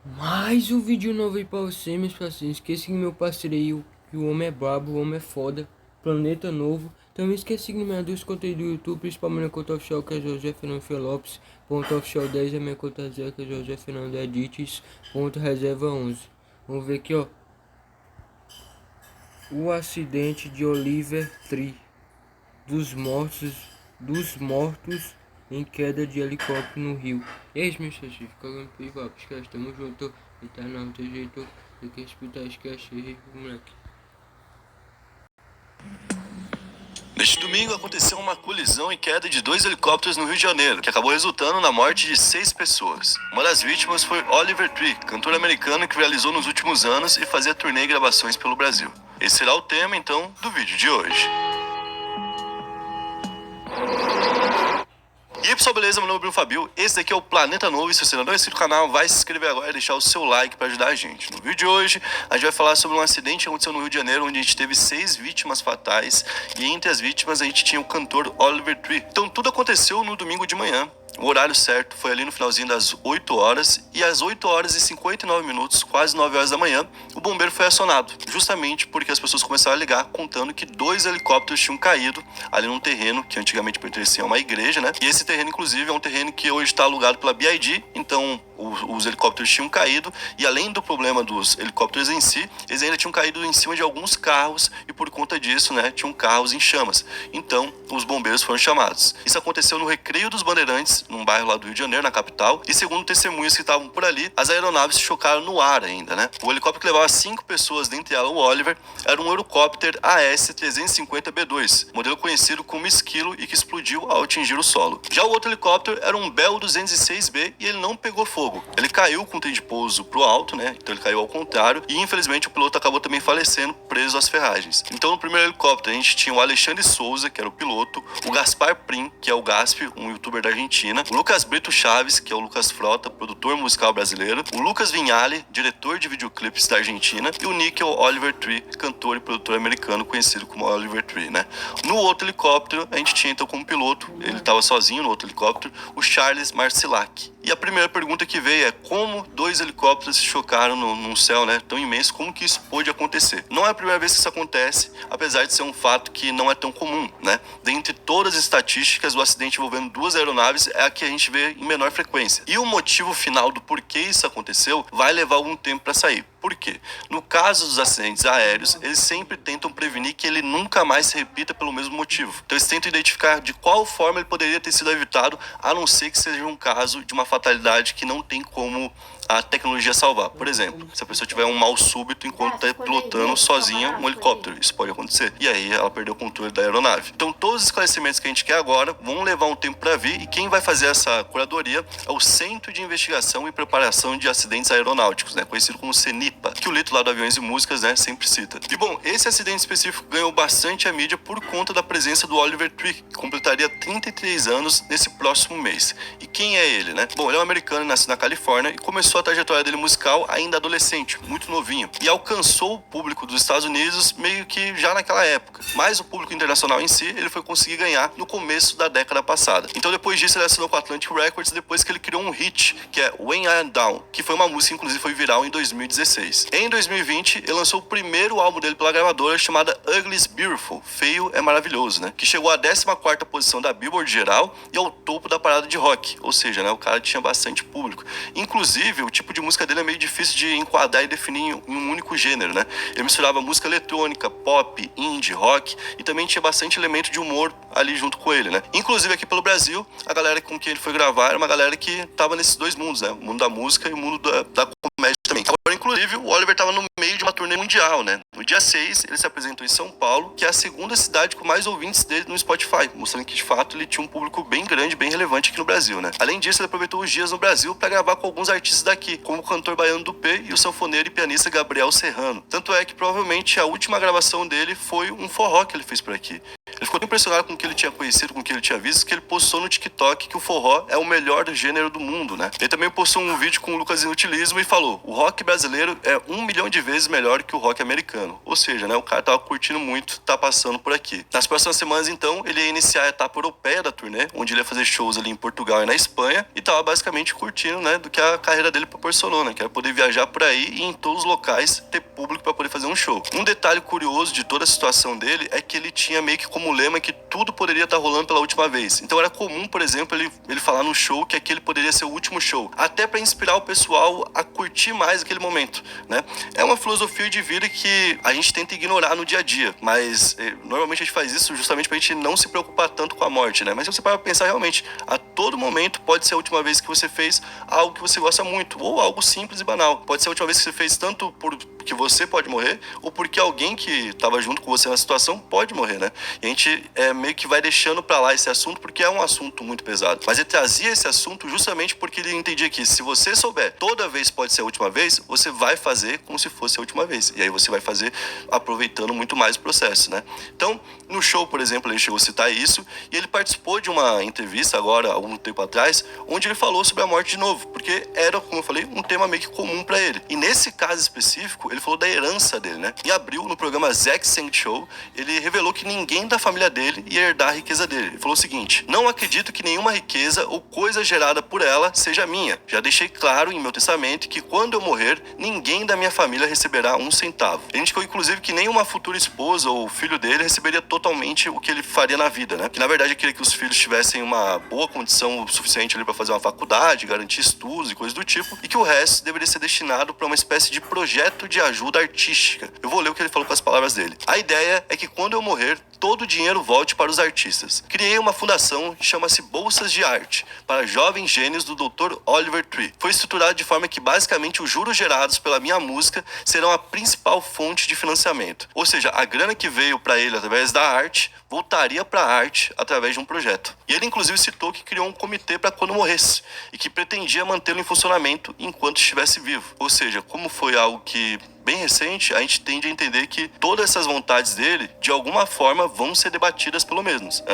Mais um vídeo novo aí pra você, meus parceiros. Esqueci que meu parceiro aí, que o homem é brabo, o homem é foda. Planeta novo. Também esqueci que minha dos conteúdos do YouTube, principalmente minha conta oficial, que é José Fernando Lopes. Ponto oficial 10 é minha conta zero, que é José Fernando Edits. Ponto reserva 11. Vamos ver aqui, ó. O acidente de Oliver Tree. Dos mortos, dos mortos em queda de helicóptero no Rio. Eis-me, Xaxi, ficando privado, esquece, tamo junto, internauta, jeito, tem que respeitar, esquece, moleque. Neste domingo aconteceu uma colisão e queda de 2 helicópteros no Rio de Janeiro, que acabou resultando na morte de 6 pessoas. Uma das vítimas foi Oliver Tree, cantor americano que viralizou nos últimos anos e fazia turnê e gravações pelo Brasil. Esse será o tema, então, do vídeo de hoje. E aí pessoal, beleza? Meu nome é Bruno Fabio, esse daqui é o Planeta Novo e se você não é inscrito no canal, vai se inscrever agora e deixar o seu like para ajudar a gente. No vídeo de hoje, a gente vai falar sobre um acidente que aconteceu no Rio de Janeiro, onde a gente teve 6 vítimas fatais e entre as vítimas a gente tinha o cantor Oliver Tree. Então tudo aconteceu no domingo de manhã. O horário certo foi ali no finalzinho das 8 horas e às 8 horas e 59 minutos, quase 9 horas da manhã, o bombeiro foi acionado, justamente porque as pessoas começaram a ligar contando que 2 helicópteros tinham caído ali num terreno que antigamente pertencia a uma igreja, né? E esse terreno, inclusive, é um terreno que hoje está alugado pela BYD, então os helicópteros tinham caído e além do problema dos helicópteros em si, eles ainda tinham caído em cima de alguns carros e por conta disso, né, tinham carros em chamas. Então, os bombeiros foram chamados. Isso aconteceu no Recreio dos Bandeirantes, num bairro lá do Rio de Janeiro, na capital, e segundo testemunhas que estavam por ali, as aeronaves se chocaram no ar ainda, né? O helicóptero que levava 5 pessoas, dentre elas o Oliver, era um Eurocopter AS-350B2, modelo conhecido como Esquilo e que explodiu ao atingir o solo. Já o outro helicóptero era um Bell 206B e ele não pegou fogo. Ele caiu com o trem de pouso pro alto, né? Então ele caiu ao contrário e infelizmente o piloto acabou também falecendo preso às ferragens. Então no primeiro helicóptero a gente tinha o Alexandre Souza, que era o piloto, o Gaspar Prim, que é o Gasp, um youtuber da Argentina, o Lucas Brito Chaves, que é o Lucas Frota, produtor musical brasileiro, o Lucas Vinhali, diretor de videoclipes da Argentina, e o Nickel Oliver Tree, cantor e produtor americano conhecido como Oliver Tree, né? No outro helicóptero a gente tinha então como piloto, ele estava sozinho no outro helicóptero, o Charles Marcilac. E a primeira pergunta que veio é como 2 helicópteros se chocaram num céu, né, tão imenso, como que isso pôde acontecer? Não é a primeira vez que isso acontece, apesar de ser um fato que não é tão comum, né? Dentre todas as estatísticas, o acidente envolvendo 2 aeronaves é a que a gente vê em menor frequência. E o motivo final do porquê isso aconteceu vai levar algum tempo para sair. Por quê? No caso dos acidentes aéreos, eles sempre tentam prevenir que ele nunca mais se repita pelo mesmo motivo. Então eles tentam identificar de qual forma ele poderia ter sido evitado, a não ser que seja um caso de uma fatalidade que não tem como a tecnologia salvar. Por exemplo, se a pessoa tiver um mal súbito enquanto está pilotando sozinha um helicóptero, isso pode acontecer. E aí ela perdeu o controle da aeronave. Então todos os esclarecimentos que a gente quer agora vão levar um tempo para vir e quem vai fazer essa curadoria é o Centro de Investigação e Preparação de Acidentes Aeronáuticos, né, conhecido como CENIPA, que o Lito lá do Aviões e Músicas, né, sempre cita. E bom, esse acidente específico ganhou bastante a mídia por conta da presença do Oliver Tree, que completaria 33 anos nesse próximo mês. E quem é ele, né? Bom, ele é um americano, nascido na Califórnia e começou a trajetória dele musical ainda adolescente, muito novinho, e alcançou o público dos Estados Unidos meio que já naquela época. Mas o público internacional em si, ele foi conseguir ganhar no começo da década passada. Então depois disso ele assinou com a Atlantic Records, depois que ele criou um hit, que é When I Am Down, que foi uma música que inclusive foi viral em 2016. Em 2020, ele lançou o primeiro álbum dele pela gravadora, chamada Ugly is Beautiful, Feio é Maravilhoso, né? Que chegou à 14ª posição da Billboard geral e ao topo da parada de rock, ou seja, né, o cara tinha bastante público. Inclusive, o tipo de música dele é meio difícil de enquadrar e definir em um único gênero, né? Ele misturava música eletrônica, pop, indie, rock e também tinha bastante elemento de humor ali junto com ele, né? Inclusive aqui pelo Brasil, a galera com quem ele foi gravar era uma galera que tava nesses dois mundos, né? O mundo da música e o mundo da comédia também. Agora, inclusive, o Oliver tava no meio de uma turnê mundial, né? No dia 6, ele se apresentou em São Paulo, que é a segunda cidade com mais ouvintes dele no Spotify, mostrando que, de fato, ele tinha um público bem grande, bem relevante aqui no Brasil, né? Além disso, ele aproveitou os dias no Brasil para gravar com alguns artistas daqui, como o cantor baiano Dupê e o sanfoneiro e pianista Gabriel Serrano. Tanto é que, provavelmente, a última gravação dele foi um forró que ele fez por aqui. Ele ficou tão impressionado com o que ele tinha conhecido, com o que ele tinha visto, que ele postou no TikTok que o forró é o melhor gênero do mundo, né? Ele também postou um vídeo com o Lucas Inutilismo e falou: o rock brasileiro é 1 milhão de vezes melhor que o rock americano. Ou seja, né, o cara tava curtindo muito, tá passando por aqui. Nas próximas semanas, então, ele ia iniciar a etapa europeia da turnê, onde ele ia fazer shows ali em Portugal e na Espanha, e tava basicamente curtindo, né, do que a carreira dele proporcionou, né? Que era poder viajar por aí e em todos os locais ter público para poder fazer um show. Um detalhe curioso de toda a situação dele é que ele tinha meio que como lema que tudo poderia estar rolando pela última vez. Então era comum, por exemplo, ele falar no show que aquele poderia ser o último show, até para inspirar o pessoal a curtir mais aquele momento, né? É uma filosofia de vida que a gente tenta ignorar no dia a dia, mas normalmente a gente faz isso justamente pra gente não se preocupar tanto com a morte, né? Mas se você para pensar realmente, a todo momento pode ser a última vez que você fez algo que você gosta muito, ou algo simples e banal. Pode ser a última vez que você fez tanto porque você pode morrer, ou porque alguém que estava junto com você na situação pode morrer, né? E a gente meio que vai deixando pra lá esse assunto porque é um assunto muito pesado. Mas ele trazia esse assunto justamente porque ele entendia que se você souber toda vez pode ser a última vez, você vai fazer como se fosse a última vez. E aí você vai fazer aproveitando muito mais o processo, né? Então, no show, por exemplo, ele chegou a citar isso e ele participou de uma entrevista agora, algum tempo atrás, onde ele falou sobre a morte de novo, porque era, como eu falei, um tema meio que comum pra ele. E nesse caso específico, ele falou da herança dele, né? Em abril, no programa Zack Sang Show, ele revelou que ninguém da família dele ia herdar a riqueza dele. Ele falou o seguinte: não acredito que nenhuma riqueza ou coisa gerada por ela seja minha. Já deixei claro em meu testamento que quando eu morrer, ninguém da minha família receberá um centavo. Ele indicou, inclusive, que nenhuma futura esposa ou filho dele receberia totalmente o que ele faria na vida, né? Que na verdade queria que os filhos tivessem uma boa condição suficiente ali para fazer uma faculdade, garantir estudos e coisas do tipo, e que o resto deveria ser destinado para uma espécie de projeto de ajuda artística. Eu vou ler o que ele falou com as palavras dele. A ideia é que quando eu morrer, todo o dinheiro volte para os artistas. Criei uma fundação que chama-se Bolsas de Arte para jovens gênios do Dr. Oliver Tree. Foi estruturado de forma que basicamente os juros gerados pela minha música serão a principal fonte de financiamento. Ou seja, a grana que veio para ele através da arte voltaria para a arte através de um projeto. E ele inclusive citou que criou um comitê para quando morresse e que pretendia mantê-lo em funcionamento enquanto estivesse vivo. Ou seja, como foi algo que bem recente, a gente tende a entender que todas essas vontades dele, de alguma forma, vão ser debatidas pelo menos.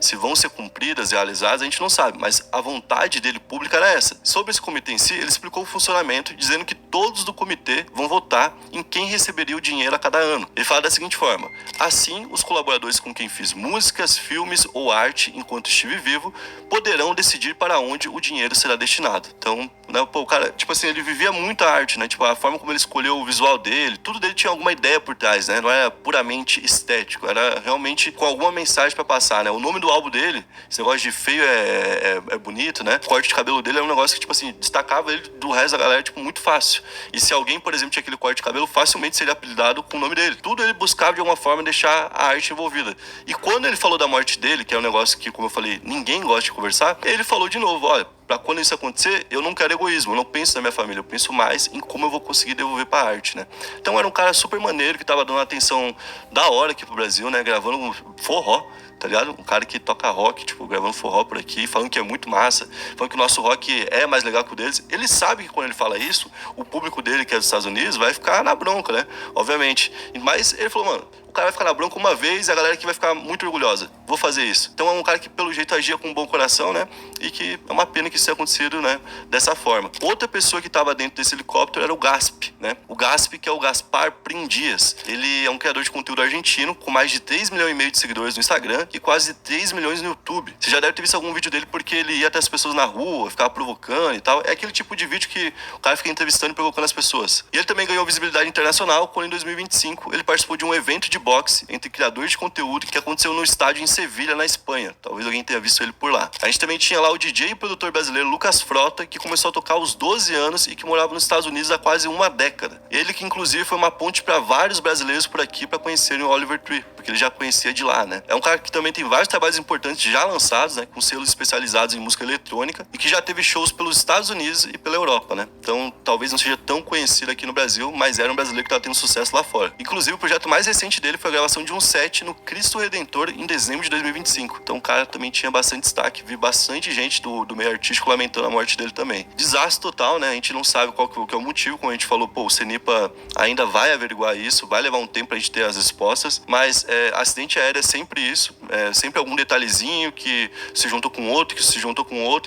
Se vão ser cumpridas, realizadas, a gente não sabe, mas a vontade dele pública era essa. Sobre esse comitê em si, ele explicou o funcionamento, dizendo que todos do comitê vão votar em quem receberia o dinheiro a cada ano. Ele fala da seguinte forma: assim, os colaboradores com quem fiz músicas, filmes ou arte enquanto estive vivo, poderão decidir para onde o dinheiro será destinado. Então, né, o cara, tipo assim, ele vivia muita arte, né? Tipo, a forma como ele escolheu o visual dele, tudo dele tinha alguma ideia por trás, né? Não era puramente estético, era realmente com alguma mensagem pra passar, né? O nome do álbum dele, esse negócio de feio é bonito, né? O corte de cabelo dele é um negócio que, tipo assim, destacava ele do resto da galera, tipo, muito fácil. E se alguém, por exemplo, tinha aquele corte de cabelo, facilmente seria apelidado com o nome dele. Tudo ele buscava, de alguma forma, deixar a arte envolvida. E quando ele falou da morte dele, que é um negócio que, como eu falei, ninguém gosta de conversar, ele falou de novo: olha, pra quando isso acontecer, eu não quero egoísmo, eu não penso na minha família, eu penso mais em como eu vou conseguir devolver pra arte, né? Então era um cara super maneiro, que tava dando uma atenção da hora aqui pro Brasil, né? Gravando um forró, tá ligado? Um cara que toca rock, tipo, gravando forró por aqui, falando que é muito massa, falando que o nosso rock é mais legal que o deles. Ele sabe que quando ele fala isso, o público dele, que é dos Estados Unidos, vai ficar na bronca, né? Obviamente. Mas ele falou: mano, o cara vai ficar na bronca uma vez e a galera aqui vai ficar muito orgulhosa. Vou fazer isso. Então é um cara que, pelo jeito, agia com um bom coração, né? E que é uma pena que isso tenha acontecido, né? Dessa forma. Outra pessoa que estava dentro desse helicóptero era o Gasp, né? O Gasp, que é o Gaspar Prindias. Ele é um criador de conteúdo argentino com mais de 3,5 milhões de seguidores no Instagram e quase 3 milhões no YouTube. Você já deve ter visto algum vídeo dele porque ele ia até as pessoas na rua, ficava provocando e tal. É aquele tipo de vídeo que o cara fica entrevistando e provocando as pessoas. E ele também ganhou visibilidade internacional quando, em 2025, ele participou de um evento de boxe entre criadores de conteúdo que aconteceu no estádio em Sevilha, na Espanha. Talvez alguém tenha visto ele por lá. A gente também tinha lá o DJ e produtor brasileiro Lucas Frota, que começou a tocar aos 12 anos e que morava nos Estados Unidos há quase uma década. Ele que, inclusive, foi uma ponte para vários brasileiros por aqui para conhecerem o Oliver Tree, porque ele já conhecia de lá, né? É um cara que também tem vários trabalhos importantes já lançados, né? Com selos especializados em música eletrônica e que já teve shows pelos Estados Unidos e pela Europa, né? Então, talvez não seja tão conhecido aqui no Brasil, mas era um brasileiro que estava tendo sucesso lá fora. Inclusive, o projeto mais recente dele foi a gravação de um set no Cristo Redentor em dezembro de 2025. Então, o cara também tinha bastante destaque. Vi bastante gente do meio artístico lamentando a morte dele também. Desastre total, né? A gente não sabe qual que é o motivo. Como a gente falou, o CENIPA ainda vai averiguar isso, vai levar um tempo pra gente ter as respostas, mas acidente aéreo é sempre isso, sempre algum detalhezinho que se juntou com outro,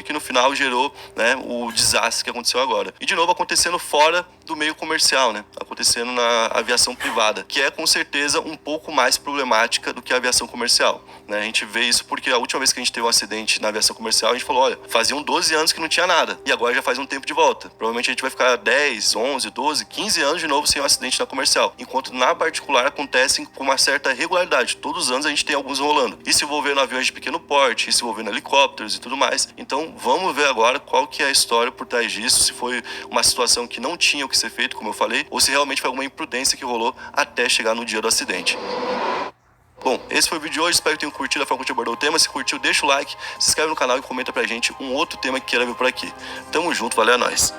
e que no final gerou, né, o desastre que aconteceu agora. E de novo acontecendo fora do meio comercial, né? Acontecendo na aviação privada, que é com certeza um pouco mais problemática do que a aviação comercial, né? A gente vê isso porque a última vez que a gente teve um acidente na aviação comercial, a gente falou, olha, faziam 12 anos que não tinha nada, e agora já faz um tempo de volta. Provavelmente a gente vai ficar 10, 11, 12, 15 anos de novo sem um acidente na comercial, enquanto na particular acontecem com uma certa regularidade. Todos os anos a gente tem alguns rolando. E se envolvendo aviões de pequeno porte, e se envolvendo helicópteros e tudo mais. Então vamos ver agora qual que é a história por trás disso, se foi uma situação que não tinha o que ser feito, como eu falei, ou se realmente foi alguma imprudência que rolou até chegar no dia do acidente. Bom, esse foi o vídeo de hoje, espero que tenham curtido a forma que a gente abordou o tema. Se curtiu, deixa o like, se inscreve no canal e comenta pra gente um outro tema que queira ver por aqui. Tamo junto, valeu, é nóis!